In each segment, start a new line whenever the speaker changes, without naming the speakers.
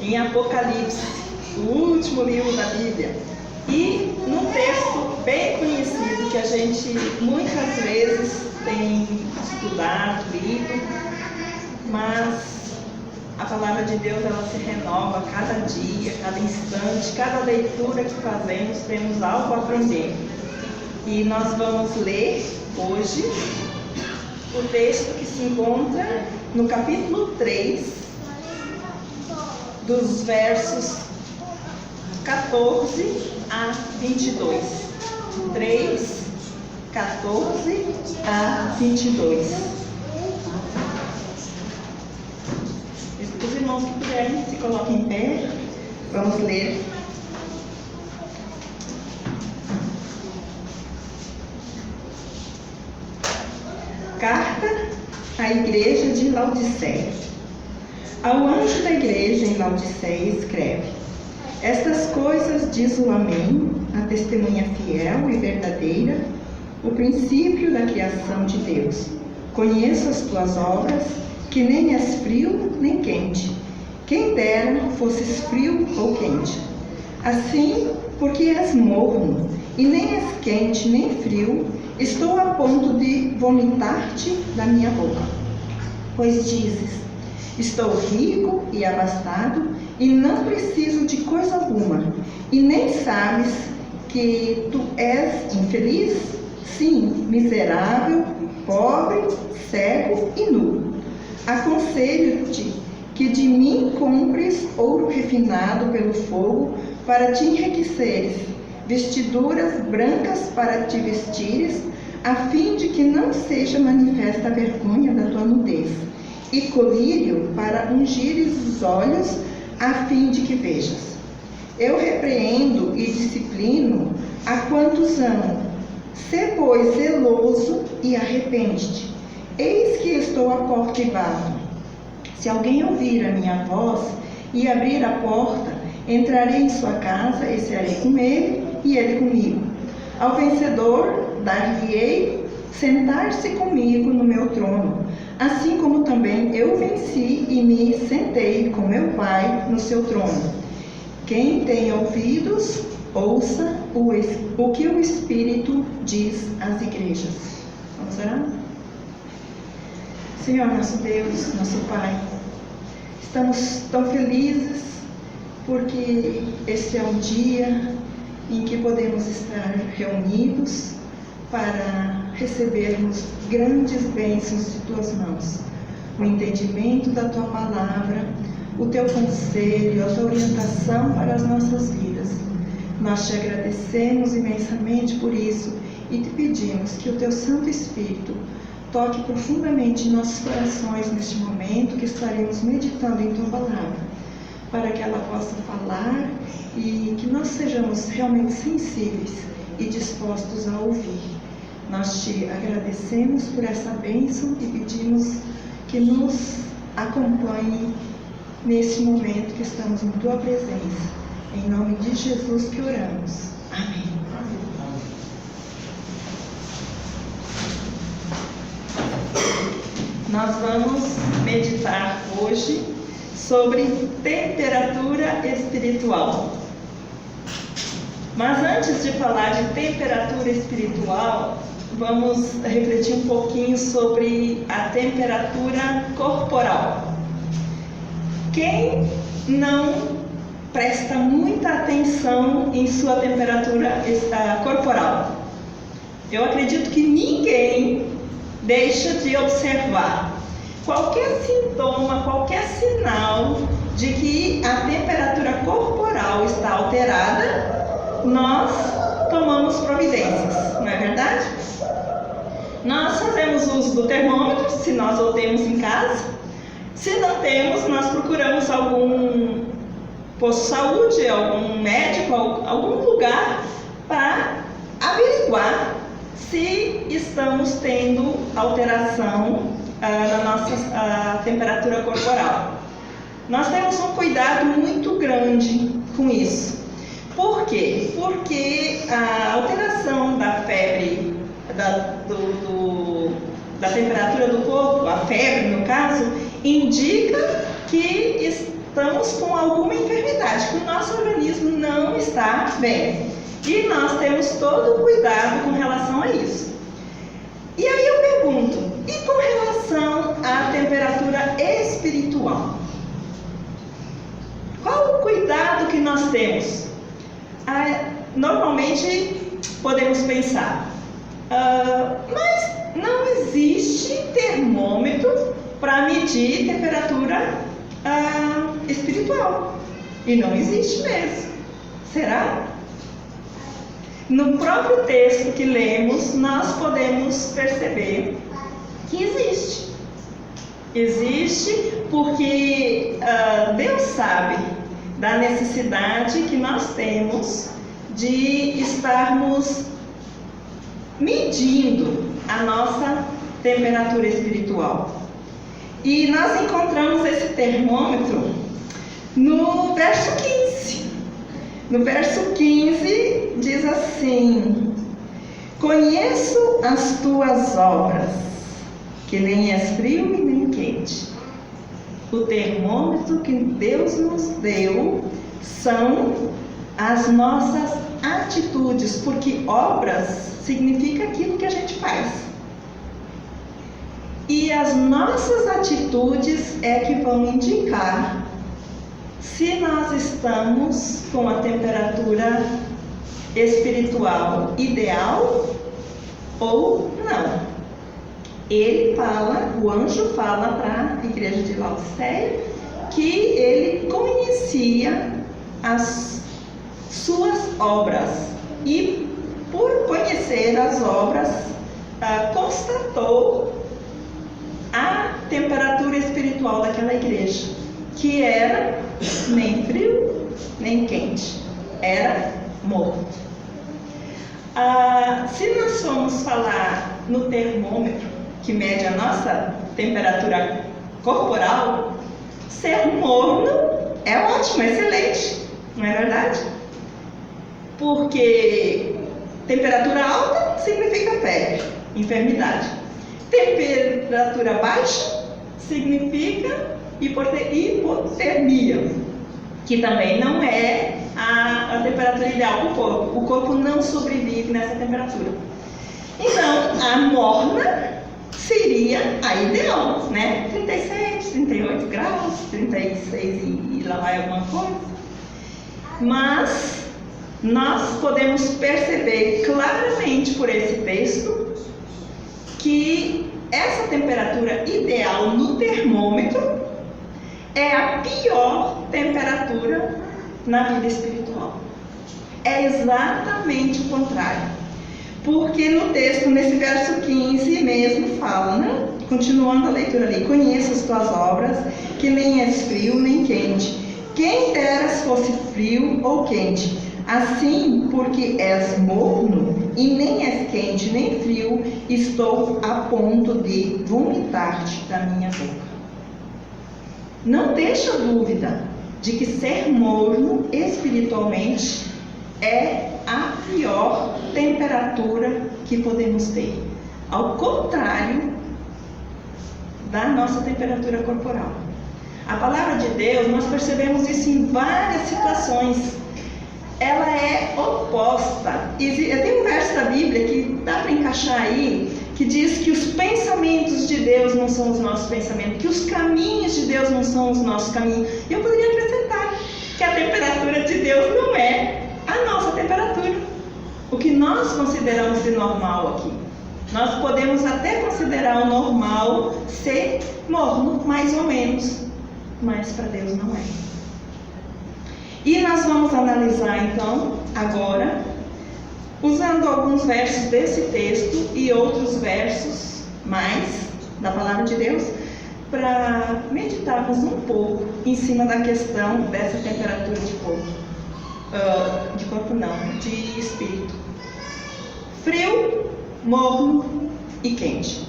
em Apocalipse, o último livro da Bíblia, e num texto bem conhecido que a gente muitas vezes tem estudado, lido, mas a palavra de Deus ela se renova a cada dia, cada instante, cada leitura que fazemos, temos algo a aprender. E nós vamos ler hoje o texto que se encontra no capítulo 3, dos versos 14 a 22. 3, 14 a 22. Os irmãos que puderem, se coloquem em pé. Vamos ler. Carta à igreja de Laodiceia. Ao anjo da igreja em Laodiceia escreve: Estas coisas diz o Amém, a testemunha fiel e verdadeira, o princípio da criação de Deus. Conheço as tuas obras, que nem és frio nem quente. Quem dera fosses frio ou quente. Assim, porque és morno, e nem és quente nem frio, estou a ponto de vomitar-te da minha boca. Pois dizes: estou rico e abastado, e não preciso de coisa alguma, e nem sabes que tu és infeliz? Sim, miserável, pobre, cego e nu. Aconselho-te que de mim compres ouro refinado pelo fogo para te enriqueceres, vestiduras brancas para te vestires, a fim de que não seja manifesta a vergonha da tua nudez, e colírio para ungires os olhos, a fim de que vejas. Eu repreendo e disciplino a quantos amo. Sê, pois, zeloso e arrepende-te. Eis que estou à porta e bato. Se alguém ouvir a minha voz e abrir a porta, entrarei em sua casa e cearei com ele e ele comigo. Ao vencedor dar-lhe-ei sentar-se comigo no meu trono, assim como também eu venci e me sentei com meu Pai no seu trono. Quem tem ouvidos, ouça o que o Espírito diz às igrejas. Vamos orar? Senhor, nosso Deus, nosso Pai, estamos tão felizes porque este é um dia em que podemos estar reunidos para recebermos grandes bênçãos de Tuas mãos, o entendimento da Tua palavra, o Teu conselho, a Tua orientação para as nossas vidas. Nós Te agradecemos imensamente por isso e Te pedimos que o Teu Santo Espírito toque profundamente em nossos corações neste momento que estaremos meditando em Tua palavra, para que ela possa falar e que nós sejamos realmente sensíveis e dispostos a ouvir. Nós Te agradecemos por essa bênção e pedimos que nos acompanhe nesse momento que estamos em Tua presença. Em nome de Jesus que oramos. Amém. Nós vamos meditar hoje sobre temperatura espiritual. Mas antes de falar de temperatura espiritual, vamos refletir um pouquinho sobre a temperatura corporal. Quem não presta muita atenção em sua temperatura corporal? Eu acredito que ninguém deixa de observar qualquer sintoma, qualquer sinal de que a temperatura corporal está alterada, nós tomamos providências, não é verdade? Nós fazemos uso do termômetro, se nós o temos em casa. Se não temos, nós procuramos algum posto de saúde, algum médico, algum lugar para averiguar se estamos tendo alteração na nossa temperatura corporal. Nós temos um cuidado muito grande com isso. Por quê? Porque a alteração da febre, da temperatura do corpo, a febre no caso, indica que estamos com alguma enfermidade, que o nosso organismo não está bem. E nós temos todo o cuidado com relação a isso. E aí eu pergunto, e com relação à temperatura espiritual? Qual o cuidado que nós temos? Normalmente podemos pensar, mas não existe termômetro para medir temperatura espiritual. E não existe mesmo. Será? No próprio texto que lemos, nós podemos perceber que existe. Existe porque Deus sabe da necessidade que nós temos de estarmos medindo a nossa temperatura espiritual. E nós encontramos esse termômetro no verso 15. No verso 15 diz assim: conheço as tuas obras, que nem és frio e nem quente. O termômetro que Deus nos deu são as nossas atitudes, porque obras significa aquilo que a gente faz. E as nossas atitudes é que vão indicar se nós estamos com a temperatura espiritual ideal ou não. Ele fala, o anjo fala para a igreja de Laodiceia que ele conhecia as suas obras e, por conhecer as obras, constatou a temperatura espiritual daquela igreja, que era nem frio nem quente, era morno. Se nós formos falar no termômetro que mede a nossa temperatura corporal, ser morno é ótimo, é excelente, não é verdade? Porque temperatura alta significa febre, enfermidade. Temperatura baixa significa hipotermia, que também não é a temperatura ideal do corpo. O corpo não sobrevive nessa temperatura. Então, a morna seria a ideal, né? 37, 38 graus, 36 e lá vai alguma coisa. Mas nós podemos perceber claramente por esse texto que essa temperatura ideal no termômetro é a pior temperatura na vida espiritual. É exatamente o contrário. Porque no texto, nesse verso 15 mesmo, fala, né? Continuando a leitura ali: conheço as tuas obras, que nem és frio nem quente. Quem deras fosse frio ou quente. Assim, porque és morno e nem és quente nem frio, estou a ponto de vomitar-te da minha boca. Não deixa dúvida de que ser morno espiritualmente é a pior temperatura que podemos ter. Ao contrário da nossa temperatura corporal. A palavra de Deus, nós percebemos isso em várias situações. Ela é oposta. Tem um verso da Bíblia que dá para encaixar aí, que diz que os pensamentos de Deus não são os nossos pensamentos, que os caminhos de Deus não são os nossos caminhos. E eu poderia acrescentar que a temperatura de Deus não é a nossa temperatura. O que nós consideramos de normal aqui. Nós podemos até considerar o normal ser morno, mais ou menos, mas para Deus não é. E nós vamos analisar então, agora, usando alguns versos desse texto e outros versos mais da Palavra de Deus, para meditarmos um pouco em cima da questão dessa temperatura de corpo. De corpo não, de espírito. Frio, morno e quente.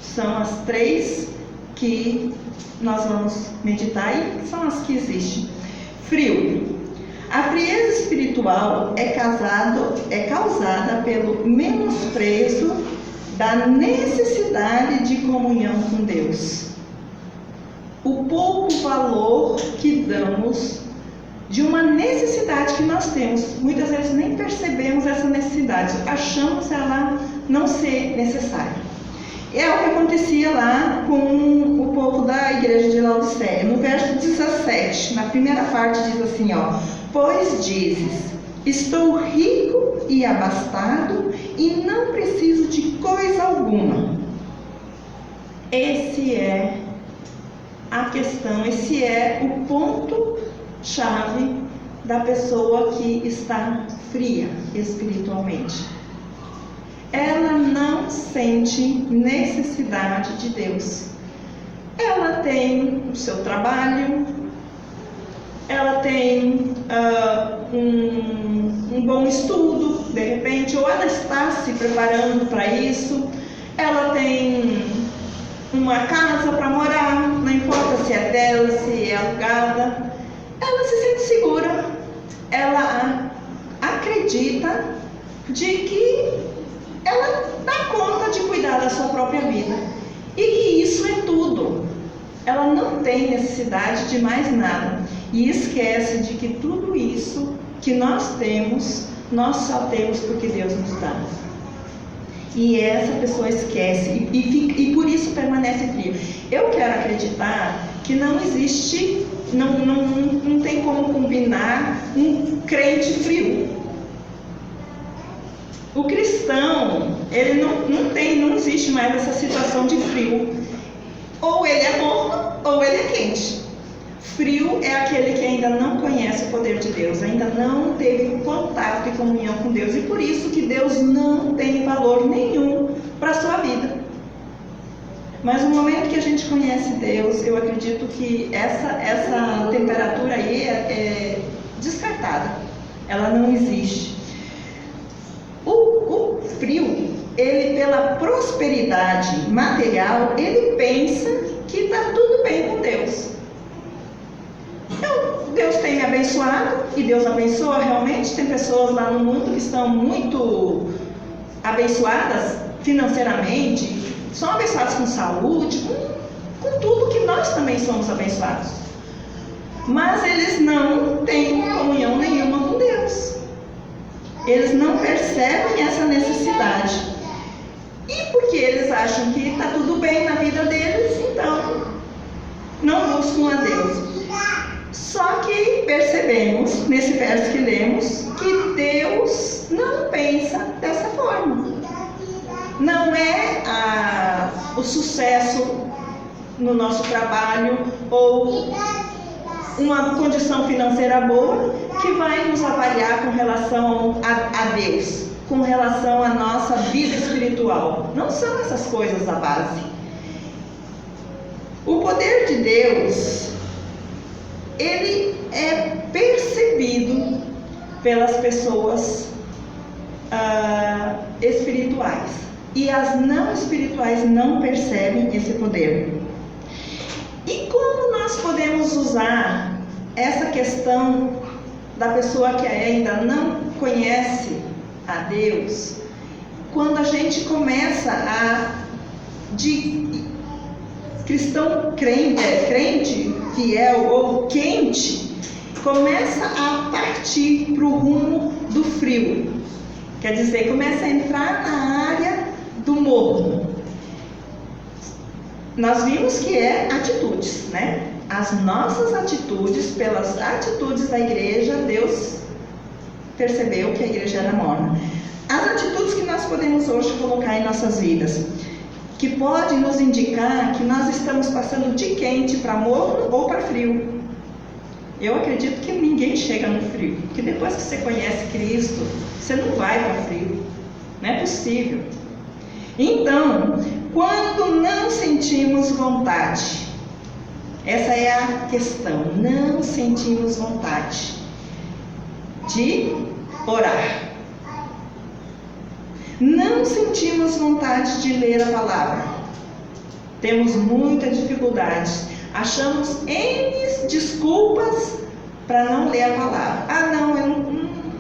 São as três que nós vamos meditar e são as que existem. Frio. A frieza espiritual é causada pelo menosprezo da necessidade de comunhão com Deus. O pouco valor que precisamos de uma necessidade que nós temos. Muitas vezes nem percebemos essa necessidade, achamos ela não ser necessária. É o que acontecia lá com o povo da igreja de Laodiceia. No verso 17, na primeira parte, diz assim, ó: pois dizes, estou rico e abastado e não preciso de coisa alguma. Esse é a questão, esse é o ponto-chave da pessoa que está fria espiritualmente. Ela não sente necessidade de Deus. Ela tem o seu trabalho, ela tem um bom estudo, de repente, ou ela está se preparando para isso, ela tem uma casa para morar, não importa se é dela, se é alugada, ela se sente segura, ela acredita de que ela dá conta de cuidar da sua própria vida e que isso é tudo. Ela não tem necessidade de mais nada e esquece de que tudo isso que nós temos, nós só temos porque Deus nos dá. E essa pessoa esquece e por isso permanece frio. Eu quero acreditar que não existe, não tem como combinar um crente frio. O cristão, ele não existe mais essa situação de frio. Ou ele é morno, ou ele é quente. Frio é aquele que ainda não conhece o poder de Deus, ainda não teve contato e comunhão com Deus, e por isso que Deus não tem valor nenhum para a sua vida. Mas no momento que a gente conhece Deus, eu acredito que essa temperatura aí é descartada, ela não existe. O frio, ele pela prosperidade material, ele pensa que está tudo bem com Deus. Deus tem me abençoado e Deus abençoa realmente. Tem pessoas lá no mundo que estão muito abençoadas financeiramente, são abençoadas com saúde, com tudo que nós também somos abençoados. Mas eles não têm comunhão nenhuma com Deus. Eles não percebem essa necessidade. E porque eles acham que está tudo bem na vida deles, então não buscam a Deus. Só que percebemos, nesse verso que lemos, que Deus não pensa dessa forma. Não é o sucesso no nosso trabalho ou uma condição financeira boa que vai nos avaliar com relação a Deus, com relação à nossa vida espiritual. Não são essas coisas a base. O poder de Deus, ele é percebido pelas pessoas espirituais, e as não espirituais não percebem esse poder. E como nós podemos usar essa questão da pessoa que ainda não conhece a Deus, quando a gente começa de cristão crente, fiel ou quente, começa a partir para o rumo do frio. Quer dizer, começa a entrar na área do morno. Nós vimos que é atitudes, né? As nossas atitudes, pelas atitudes da igreja, Deus percebeu que a igreja era morna. As atitudes que nós podemos hoje colocar em nossas vidas, que pode nos indicar que nós estamos passando de quente para morno ou para frio. Eu acredito que ninguém chega no frio, porque depois que você conhece Cristo, você não vai para frio. Não é possível. Então, quando não sentimos vontade, essa é a questão, não sentimos vontade de orar. Não sentimos vontade de ler a palavra. Temos muita dificuldade. Achamos N desculpas para não ler a palavra.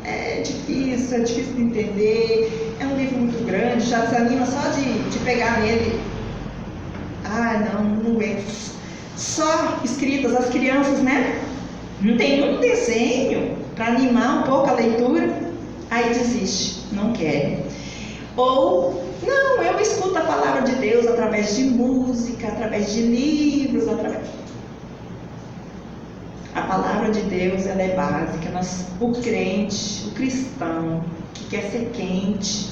É difícil de entender, é um livro muito grande, já desanima só de pegar nele. Não aguento. Só escritas, as crianças, né? não tem um desenho para animar um pouco a leitura, aí desiste, não quer. Ou, não, eu escuto a palavra de Deus através de música, através de livros, A palavra de Deus, ela é básica. O crente, o cristão que quer ser quente,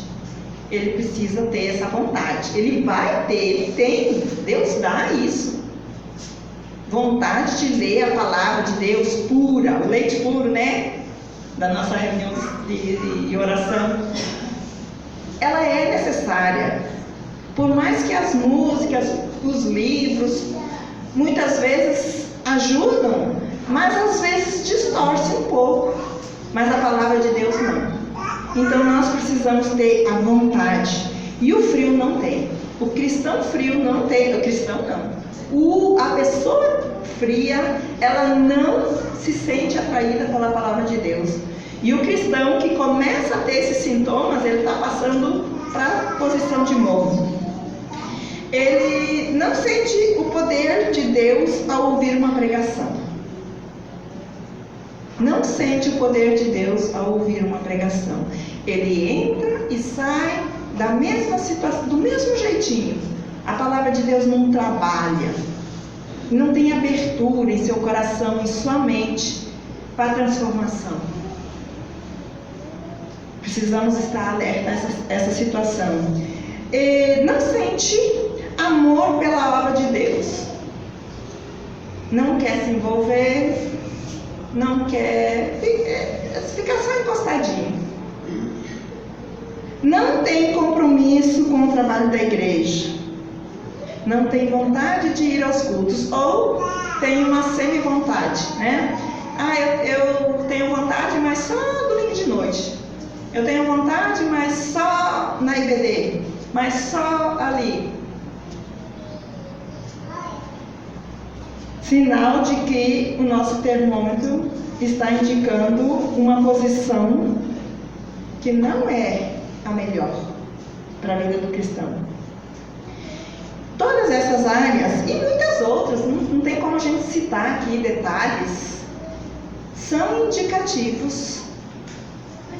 ele precisa ter essa vontade. Ele vai ter, ele tem, Deus dá isso. Vontade de ler a palavra de Deus pura, o leite puro, né? Da nossa reunião de oração. Ela é necessária. Por mais que as músicas, os livros, muitas vezes ajudam, mas às vezes distorce um pouco. Mas a palavra de Deus não. Então nós precisamos ter a vontade. E o frio não tem. O cristão frio não tem. O cristão não. A pessoa fria, ela não se sente atraída pela palavra de Deus. E o cristão que começa a ter esses sintomas, ele está passando para a posição de morro. Ele não sente o poder de Deus ao ouvir uma pregação. Não sente o poder de Deus ao ouvir uma pregação. Ele entra e sai da mesma situação, do mesmo jeitinho. A palavra de Deus não trabalha, não tem abertura em seu coração, em sua mente para a transformação. Precisamos estar alerta a essa situação. Não sente amor pela obra de Deus. Não quer se envolver, não quer ficar só encostadinho. Não tem compromisso com o trabalho da igreja. Não tem vontade de ir aos cultos. Ou tem uma semi-vontade, né? Eu tenho vontade, mas só domingo de noite. Eu tenho vontade, mas só na IBD. Mas só ali. Sinal de que o nosso termômetro está indicando uma posição que não é a melhor para a vida do cristão. Todas essas áreas e muitas outras, não tem como a gente citar aqui detalhes, são indicativos.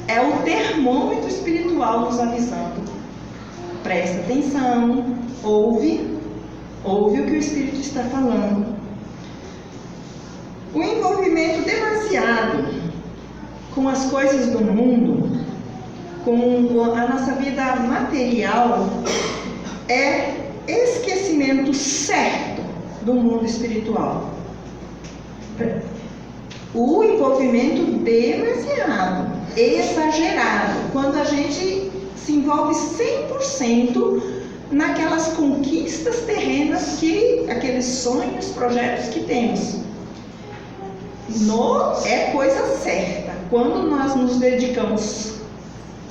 É o termômetro espiritual nos avisando. Presta atenção, ouve o que o Espírito está falando. O envolvimento demasiado com as coisas do mundo, com a nossa vida material, é esquecimento certo do mundo espiritual. O envolvimento demasiado, exagerado, quando a gente se envolve 100% naquelas conquistas terrenas, aqueles sonhos, projetos que temos. É coisa certa. Quando nós nos dedicamos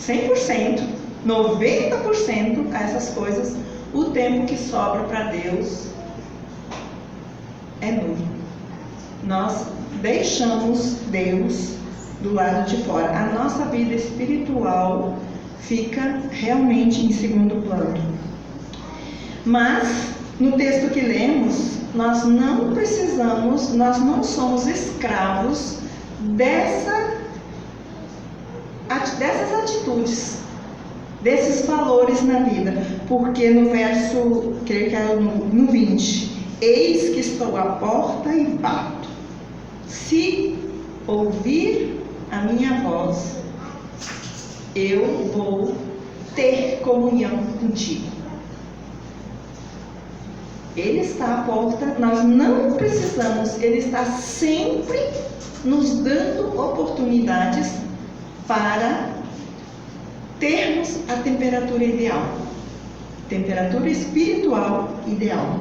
100%, 90% a essas coisas, o tempo que sobra para Deus é nulo. Nós deixamos Deus do lado de fora. A nossa vida espiritual fica realmente em segundo plano. Mas, no texto que lemos, nós não somos escravos dessas atitudes, desses valores na vida. Porque no verso, creio que é no 20, eis que estou à porta e bato. Se ouvir a minha voz, eu vou ter comunhão contigo. Ele está à porta, nós não precisamos, Ele está sempre nos dando oportunidades para termos a temperatura ideal, temperatura espiritual ideal.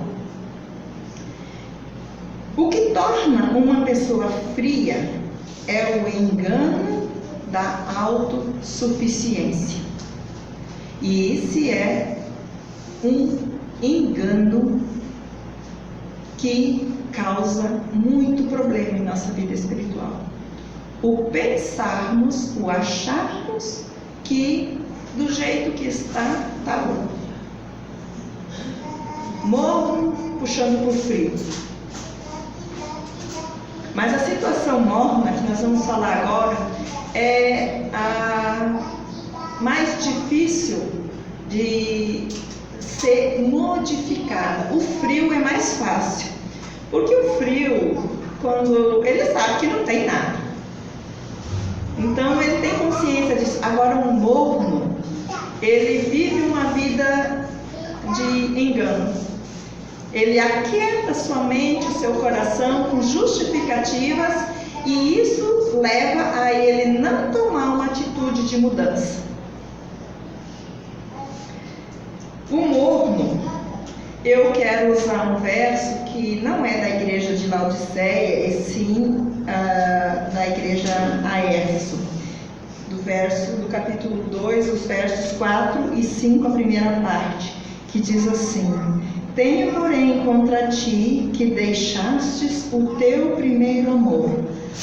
O que torna uma pessoa fria é o engano da autossuficiência. E esse é um engano que causa muito problema em nossa vida espiritual. O pensarmos, o acharmos que do jeito que está, tá bom. Morro puxando por frio. Mas a situação morna, que nós vamos falar agora, é a mais difícil de ser modificada. O frio é mais fácil, porque o frio, quando ele sabe que não tem nada, então ele tem consciência disso. Agora um morno, ele vive uma vida de engano. Ele aquieta sua mente, o seu coração com justificativas, e isso leva a ele não tomar uma atitude de mudança. O morno, eu quero usar um verso que não é da igreja de Laodiceia, e sim da igreja a Éfeso, do capítulo 2, os versos 4 e 5, a primeira parte, que diz assim: tenho, porém, contra ti que deixastes o teu primeiro amor.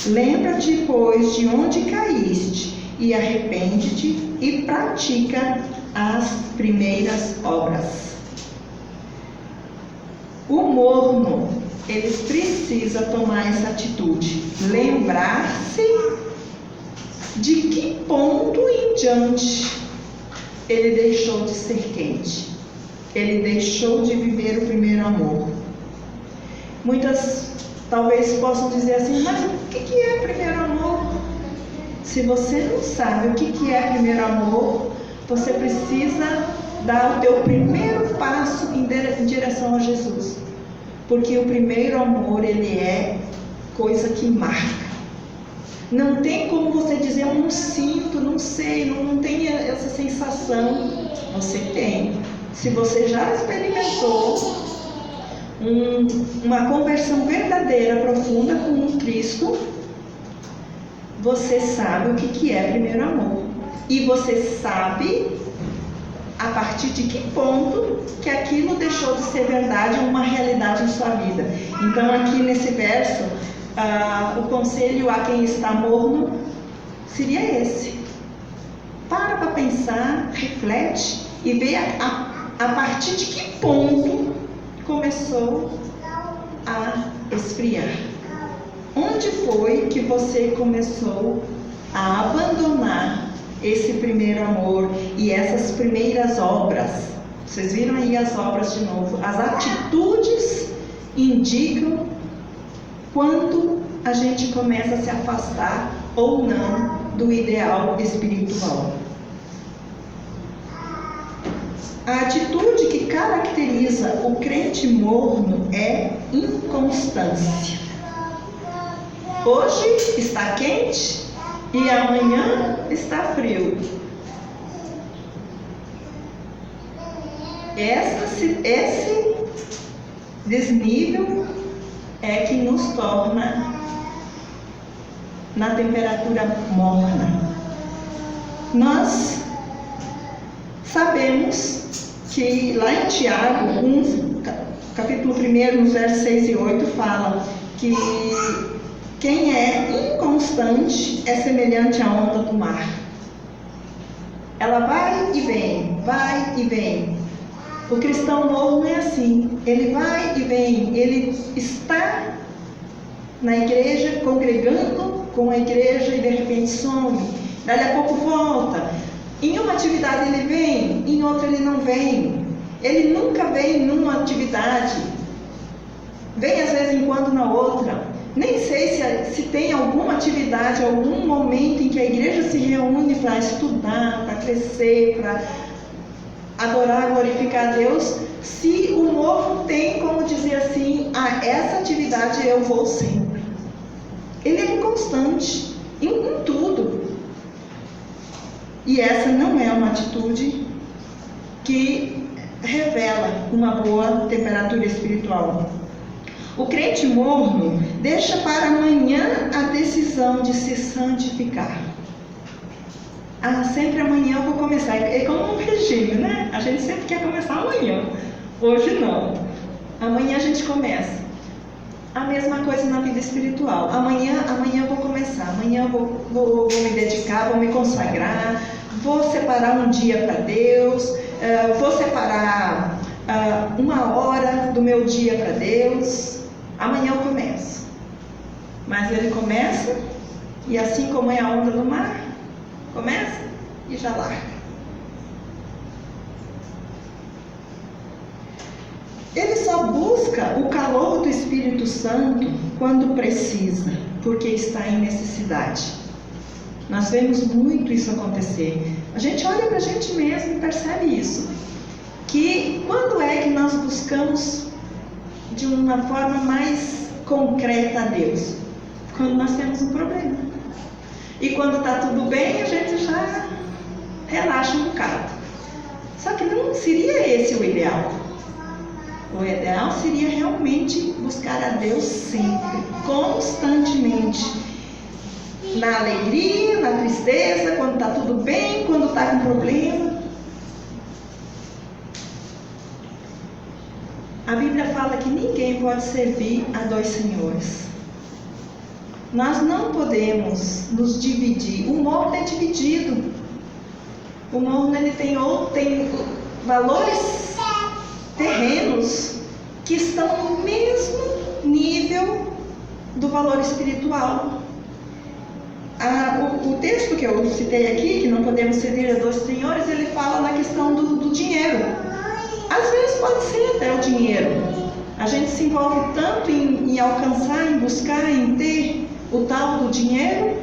Lembra-te, pois, de onde caíste, e arrepende-te e pratica as primeiras obras. O morno, ele precisa tomar essa atitude, lembrar-se de que ponto em diante ele deixou de ser quente, ele deixou de viver o primeiro amor. Muitas talvez possam dizer assim: mas o que é primeiro amor? Se você não sabe o que é primeiro amor, você precisa dar o teu primeiro passo em direção a Jesus, porque o primeiro amor, ele é coisa que marca. Não tem como você dizer: eu não sinto, não sei, não tem essa sensação. Você tem. Se você já experimentou uma conversão verdadeira, profunda com Cristo, você sabe o que é primeiro amor. E você sabe a partir de que ponto que aquilo deixou de ser verdade, uma realidade em sua vida. Então, aqui nesse verso, o conselho a quem está morno seria esse: para pensar, reflete e vê a partir de que ponto começou a esfriar. Onde foi que você começou a abandonar esse primeiro amor e essas primeiras obras? Vocês viram aí as obras de novo. As atitudes indicam quando a gente começa a se afastar ou não do ideal espiritual. A atitude que caracteriza o crente morno é inconstância. Hoje está quente e amanhã está frio. Esse desnível é que nos torna na temperatura morna. Nós sabemos que lá em Tiago 1, capítulo 1, nos versos 6 e 8, fala que quem é inconstante é semelhante à onda do mar. Ela vai e vem, vai e vem. O cristão novo não é assim. Ele vai e vem, ele está na igreja, congregando com a igreja, e de repente some. Dali a pouco volta. Em uma atividade ele vem, em outra ele não vem. Ele nunca vem numa atividade, vem às vezes em quando na outra. Nem sei se tem alguma atividade, algum momento em que a igreja se reúne para estudar, para crescer, para adorar, glorificar a Deus, se o morno tem como dizer assim: essa atividade eu vou sempre. Ele é inconstante em tudo. E essa não é uma atitude que revela uma boa temperatura espiritual. O crente morno deixa para amanhã a decisão de se santificar. Sempre amanhã eu vou começar. É como um regime, né? A gente sempre quer começar amanhã. Hoje não. Amanhã a gente começa. A mesma coisa na vida espiritual. Amanhã eu vou começar. Amanhã eu vou me dedicar, vou me consagrar. Vou separar um dia para Deus. Vou separar uma hora do meu dia para Deus. Amanhã eu começo. Mas ele começa, e assim como é a onda do mar, começa e já larga. Ele só busca o calor do Espírito Santo quando precisa, porque está em necessidade. Nós vemos muito isso acontecer. A gente olha para a gente mesmo e percebe isso. Que quando é que nós buscamos de uma forma mais concreta a Deus? Quando nós temos um problema. E quando está tudo bem, a gente já relaxa um bocado. Só que não seria esse o ideal. O ideal seria realmente buscar a Deus sempre, constantemente. Na alegria, na tristeza, quando está tudo bem, quando está com problema. A Bíblia fala que ninguém pode servir a dois senhores. Nós não podemos nos dividir. O morno é dividido. O morno ele tem valores terrenos que estão no mesmo nível do valor espiritual. O texto que eu citei aqui, que não podemos servir a dois senhores, ele fala na questão do dinheiro. Às vezes pode ser até o dinheiro. A gente se envolve tanto em alcançar, em buscar, em ter o tal do dinheiro,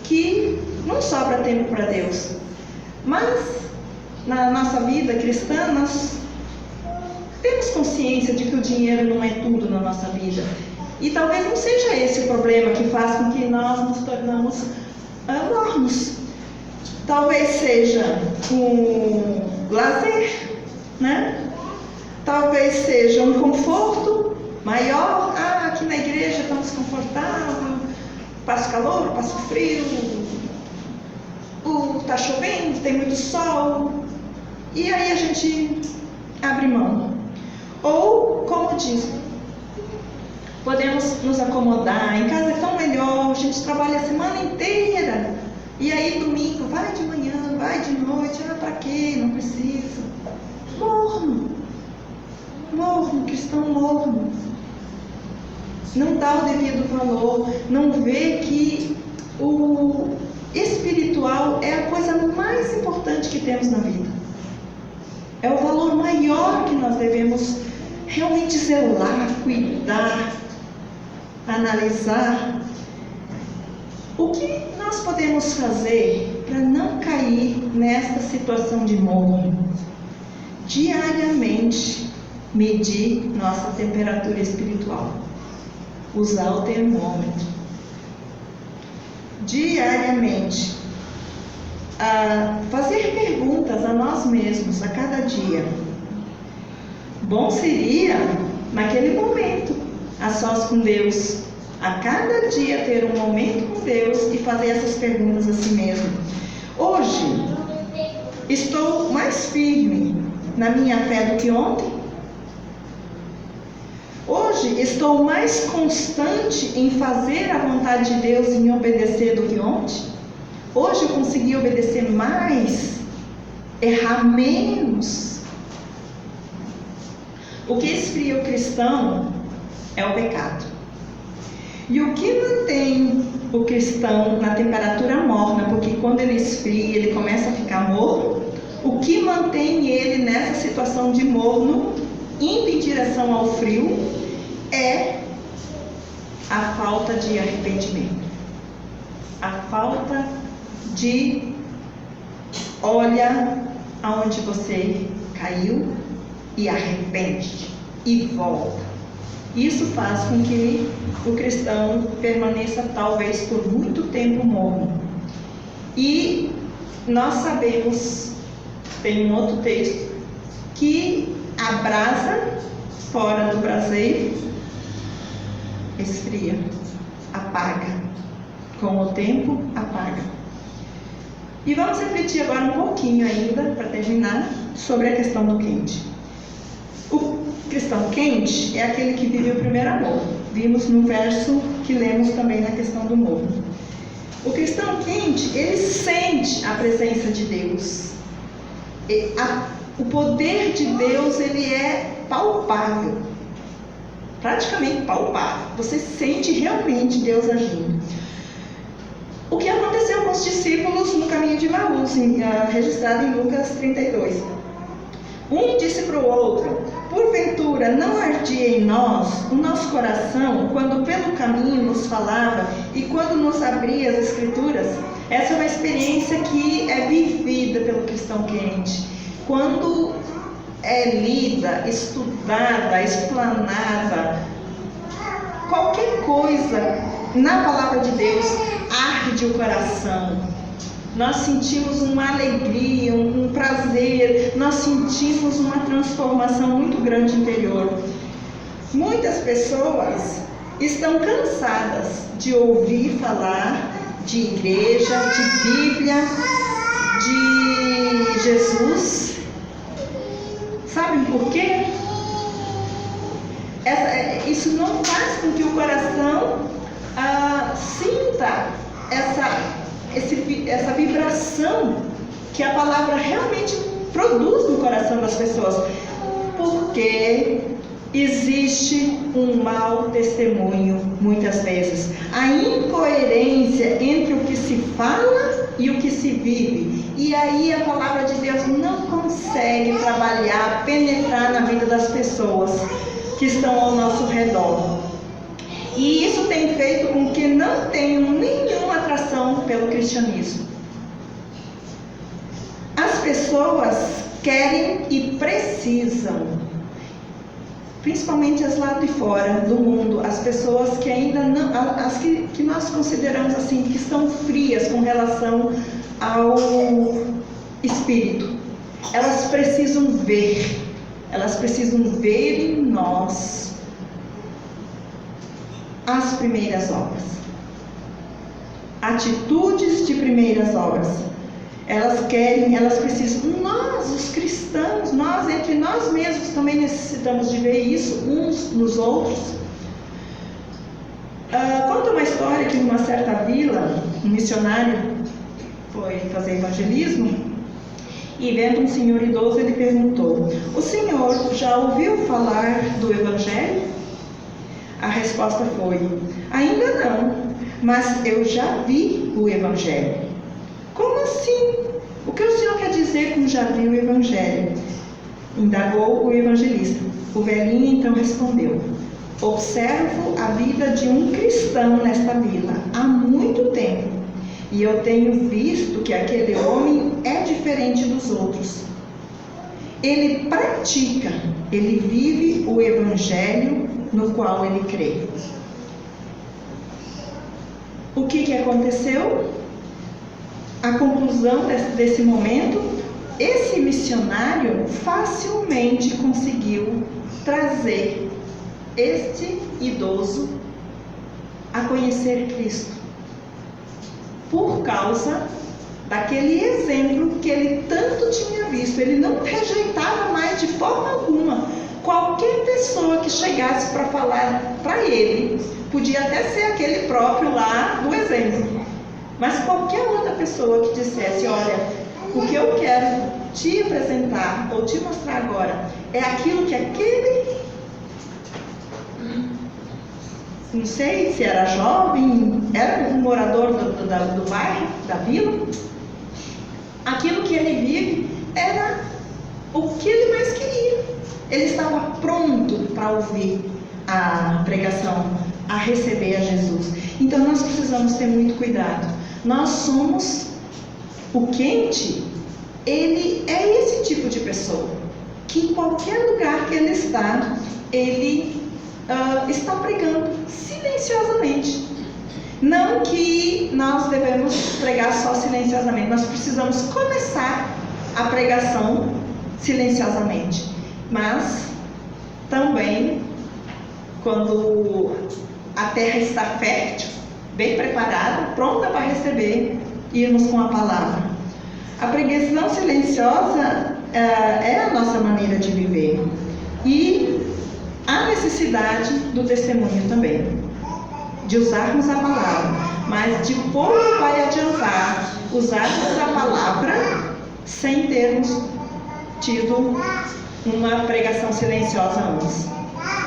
que não sobra tempo para Deus. Mas na nossa vida cristã, nós temos consciência de que o dinheiro não é tudo na nossa vida. E talvez não seja esse o problema que faz com que nós nos tornamos mornos. Talvez seja um lazer, né? Talvez seja um conforto maior. Aqui na igreja estamos confortáveis, passa calor, passa frio, está chovendo, tem muito sol. E aí a gente abre mão. Ou, como diz, podemos nos acomodar, em casa é tão melhor, a gente trabalha a semana inteira, e aí domingo, vai de manhã, vai de noite, para quê? Não precisa. Morno, cristão morno. Não dá o devido valor, não vê que o espiritual é a coisa mais importante que temos na vida. É o valor maior que nós devemos realmente zelar, cuidar, analisar. O que nós podemos fazer para não cair nessa situação de morno? Diariamente medir nossa temperatura espiritual. Usar o termômetro. Diariamente fazer perguntas a nós mesmos a cada dia. Bom seria, naquele momento, a sós com Deus, a cada dia ter um momento com Deus e fazer essas perguntas a si mesmo. Hoje, estou mais firme na minha fé do que ontem? Hoje, estou mais constante em fazer a vontade de Deus e em obedecer do que ontem? Hoje eu consegui obedecer mais, errar menos. O que esfria o cristão é o pecado. E o que mantém o cristão na temperatura morna, porque quando ele esfria, ele começa a ficar morno, o que mantém ele nessa situação de morno, indo em direção ao frio, é a falta de arrependimento. A falta de olha aonde você caiu e arrepende e volta. Isso faz com que o cristão permaneça talvez por muito tempo morno. E nós sabemos, tem um outro texto, que a brasa fora do braseiro esfria, apaga. Com o tempo, apaga. E vamos refletir agora um pouquinho ainda, para terminar, sobre a questão do quente. O cristão quente é aquele que vive o primeiro amor. Vimos no verso que lemos também na questão do morno. O cristão quente, ele sente a presença de Deus. O poder de Deus, ele é palpável. praticamente palpável. Você sente realmente Deus agindo. O que aconteceu com os discípulos no caminho de Emaús, registrado em Lucas 32. Um disse para o outro: porventura não ardia em nós o nosso coração quando pelo caminho nos falava e quando nos abria as Escrituras? Essa é uma experiência que é vivida pelo cristão crente. Quando é lida, estudada, explanada, qualquer coisa na palavra de Deus arde o coração. Nós sentimos uma alegria, um prazer, nós sentimos uma transformação muito grande interior. Muitas pessoas estão cansadas de ouvir falar de igreja, de Bíblia, de Jesus. Sabem por quê? Isso não faz com que o coração sinta essa vibração que a palavra realmente produz no coração das pessoas, porque existe um mau testemunho muitas vezes, a incoerência entre o que se fala e o que se vive, e aí a palavra de Deus não consegue trabalhar, penetrar na vida das pessoas que estão ao nosso redor. E isso tem feito com que não tenham nenhuma atração pelo cristianismo. As pessoas querem e precisam, principalmente as lá de fora do mundo, as pessoas que ainda não, as que nós consideramos assim, que estão frias com relação ao Espírito. Elas precisam ver em nós as primeiras obras, atitudes de primeiras obras. Elas precisam, nós, os cristãos, nós entre nós mesmos também necessitamos de ver isso uns nos outros. Conta uma história que numa certa vila, um missionário foi fazer evangelismo e vendo um senhor idoso, ele perguntou: o senhor já ouviu falar do Evangelho? A resposta foi: ainda não, mas eu já vi o Evangelho. Como assim? O que o senhor quer dizer com já vi o Evangelho? Indagou o evangelista. O velhinho então respondeu: observo a vida de um cristão nesta vila há muito tempo, e eu tenho visto que aquele homem é diferente dos outros. Ele pratica, ele vive o Evangelho no qual ele crê. O que aconteceu? A conclusão desse momento, esse missionário facilmente conseguiu trazer este idoso a conhecer Cristo, por causa daquele exemplo que ele tanto tinha visto. Ele não rejeitava mais de forma alguma qualquer pessoa que chegasse para falar para ele. Podia até ser aquele próprio lá do exemplo, mas qualquer outra pessoa que dissesse: olha, o que eu quero te apresentar ou te mostrar agora é aquilo que aquele, não sei se era jovem, era um morador do bairro, da vila, aquilo que ele vive era o que ele mais queria. Ele estava pronto para ouvir a pregação, a receber a Jesus. Então nós precisamos ter muito cuidado. Nós somos, o crente, ele é esse tipo de pessoa, que em qualquer lugar que ele está pregando silenciosamente. Não que nós devemos pregar só silenciosamente, nós precisamos começar a pregação silenciosamente, mas também quando a terra está fértil, bem preparada, pronta para receber, irmos com a palavra. A pregação silenciosa é a nossa maneira de viver, e há necessidade do testemunho também, de usarmos a palavra, mas de pouco vai adiantar usarmos a palavra sem termos tido uma pregação silenciosa antes.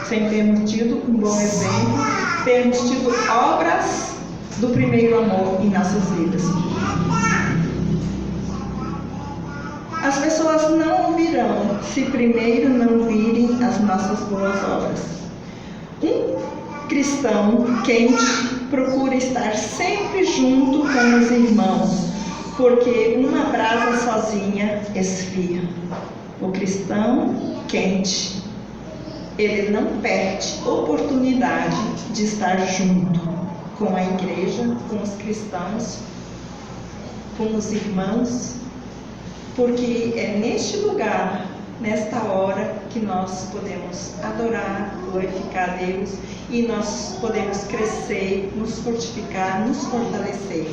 sem termos tido um bom exemplo, termos tido obras do primeiro amor em nossas vidas. As pessoas não ouvirão se primeiro não virem as nossas boas obras. Um cristão quente procura estar sempre junto com os irmãos, porque uma brasa sozinha esfria. O cristão quente, ele não perde oportunidade de estar junto com a igreja, com os cristãos, com os irmãos, porque é neste lugar, nesta hora, que nós podemos adorar, glorificar a Deus e nós podemos crescer, nos fortificar, nos fortalecer.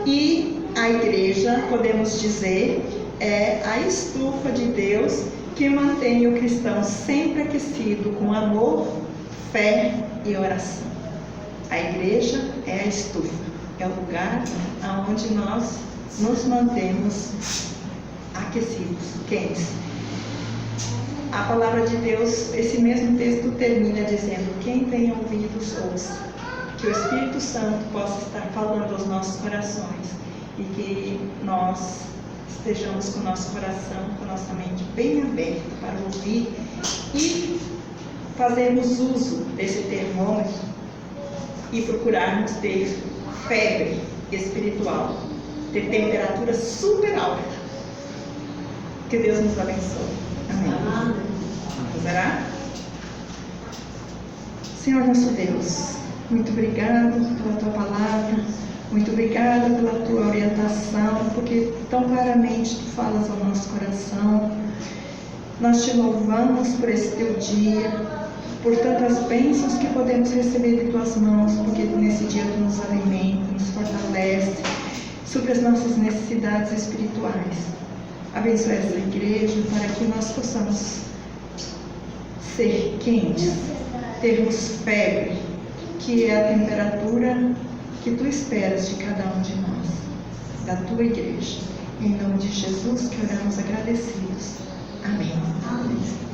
E a igreja, podemos dizer, é a estufa de Deus que mantém o cristão sempre aquecido com amor, fé e oração. A igreja é a estufa, é o lugar onde nós nos mantemos aquecidos, quentes. A palavra de Deus, esse mesmo texto termina dizendo: quem tem ouvidos, ouça. Que o Espírito Santo possa estar falando aos nossos corações e que nós estejamos com o nosso coração, com a nossa mente bem aberta para ouvir e fazermos uso desse termômetro e procurarmos ter febre espiritual, ter temperatura super alta. Que Deus nos abençoe. Amém. Vamos orar? Senhor nosso Deus, muito obrigado pela Tua palavra, muito obrigada pela Tua orientação, porque tão claramente Tu falas ao nosso coração. Nós Te louvamos por esse Teu dia, por tantas bênçãos que podemos receber de Tuas mãos, porque nesse dia Tu nos alimenta, nos fortalece, supre as nossas necessidades espirituais. Abençoe essa igreja para que nós possamos ser quentes, termos febre, que é a temperatura que Tu esperas de cada um de nós, da Tua igreja. Em nome de Jesus que oramos agradecidos. Amém. Amém.